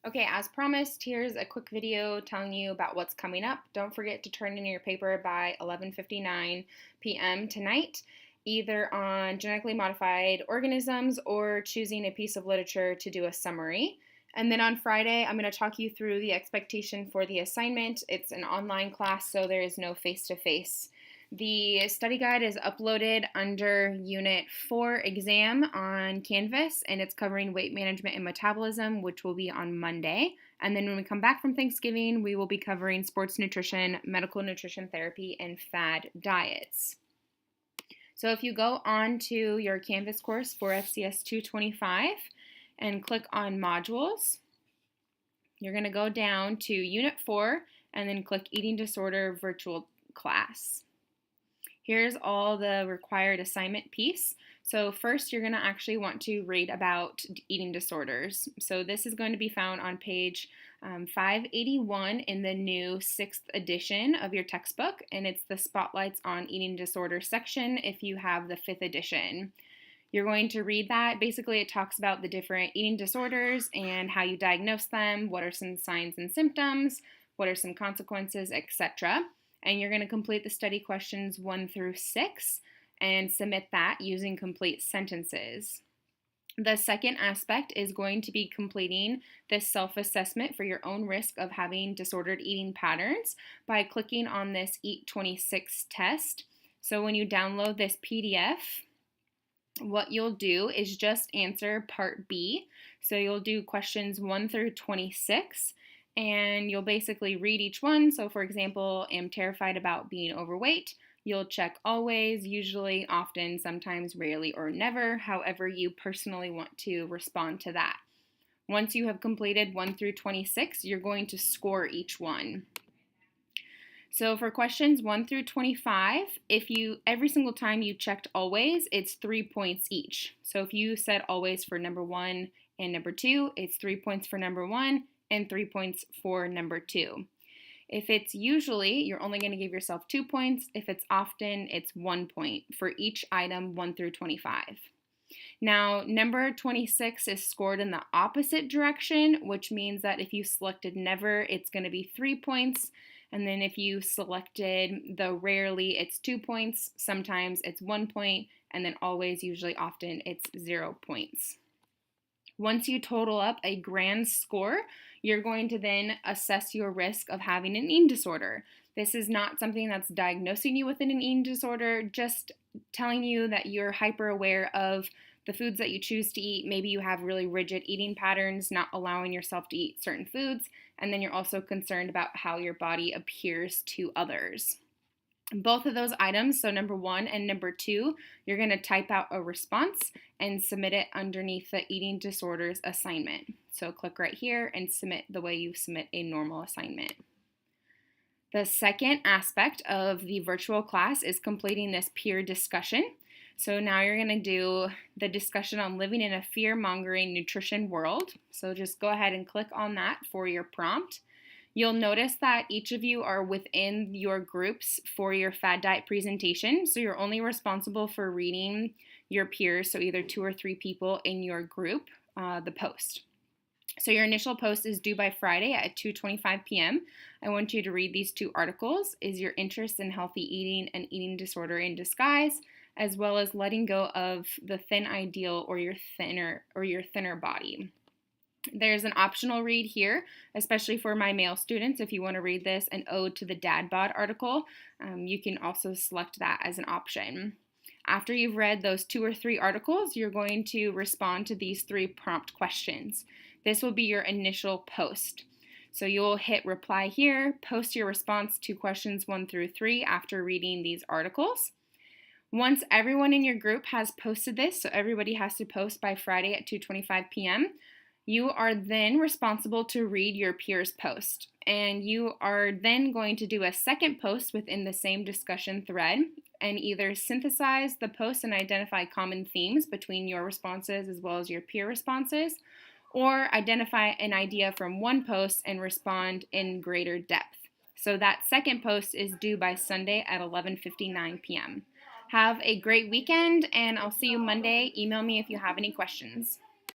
Okay, as promised, here's a quick video telling you about what's coming up. Don't forget to turn in your paper by 11:59 p.m. tonight, either on genetically modified organisms or choosing a piece of literature to do a summary. And then on Friday, I'm going to talk you through the expectation for the assignment. It's an online class, so there is no face-to-face. The study guide is uploaded under Unit 4 exam on Canvas, and it's covering weight management and metabolism, which will be on Monday. And then when we come back from Thanksgiving, we will be covering sports nutrition, medical nutrition therapy, and fad diets. So if you go on to your Canvas course for FCS 225 and click on modules, you're going to go down to Unit 4 and then click Eating Disorder Virtual Class. Here's all the required assignment piece. So first, you're going to actually want to read about eating disorders. So this is going to be found on page 581 in the new 6th edition of your textbook, and it's the Spotlights on Eating Disorders section if you have the 5th edition. You're going to read that. Basically, it talks about the different eating disorders and how you diagnose them, what are some signs and symptoms, what are some consequences, etc. And you're going to complete the study questions 1 through 6 and submit that using complete sentences. The second aspect is going to be completing this self-assessment for your own risk of having disordered eating patterns by clicking on this Eat 26 test. So when you download this PDF, what you'll do is just answer Part B. So you'll do questions 1 through 26. And you'll basically read each one. So for example, am terrified about being overweight. You'll check always, usually, often, sometimes, rarely, or never, however you personally want to respond to that. Once you have completed 1 through 26, you're going to score each one. So for questions 1 through 25, every single time you checked always, it's 3 points each. So if you said always for number 1 and number 2, it's 3 points for number 1 and 3 points for number 2. If it's usually, you're only going to give yourself 2 points. If it's often, it's 1 point for each item 1 through 25. Now, number 26 is scored in the opposite direction, which means that if you selected never, it's going to be 3 points. And then if you selected the rarely, it's 2 points. Sometimes it's 1 point. And then always, usually, often, it's 0 points. Once you total up a grand score, you're going to then assess your risk of having an eating disorder. This is not something that's diagnosing you with an eating disorder, just telling you that you're hyper aware of the foods that you choose to eat. Maybe you have really rigid eating patterns, not allowing yourself to eat certain foods, and then you're also concerned about how your body appears to others. Both of those items, so number 1 and number 2, you're going to type out a response and submit it underneath the eating disorders assignment. So click right here and submit the way you submit a normal assignment. The second aspect of the virtual class is completing this peer discussion. So now you're going to do the discussion on living in a fear-mongering nutrition world. So just go ahead and click on that for your prompt. You'll notice that each of you are within your groups for your fad diet presentation, so you're only responsible for reading your peers, so either 2 or 3 people in your group, the post. So your initial post is due by Friday at 2:25 p.m. I want you to read these 2 articles: Is your interest in healthy eating an eating disorder in disguise, as well as letting go of the thin ideal or your thinner body. There's an optional read here, especially for my male students. If you want to read this, an ode to the dad bod article, you can also select that as an option. After you've read those 2 or 3 articles, you're going to respond to these 3 prompt questions. This will be your initial post. So you'll hit reply here, post your response to questions 1 through 3 after reading these articles. Once everyone in your group has posted this, so everybody has to post by Friday at 2:25 p.m., you are then responsible to read your peers' post, and you are then going to do a second post within the same discussion thread and either synthesize the post and identify common themes between your responses as well as your peer responses, or identify an idea from one post and respond in greater depth. So that second post is due by Sunday at 11:59 p.m. Have a great weekend, and I'll see you Monday. Email me if you have any questions.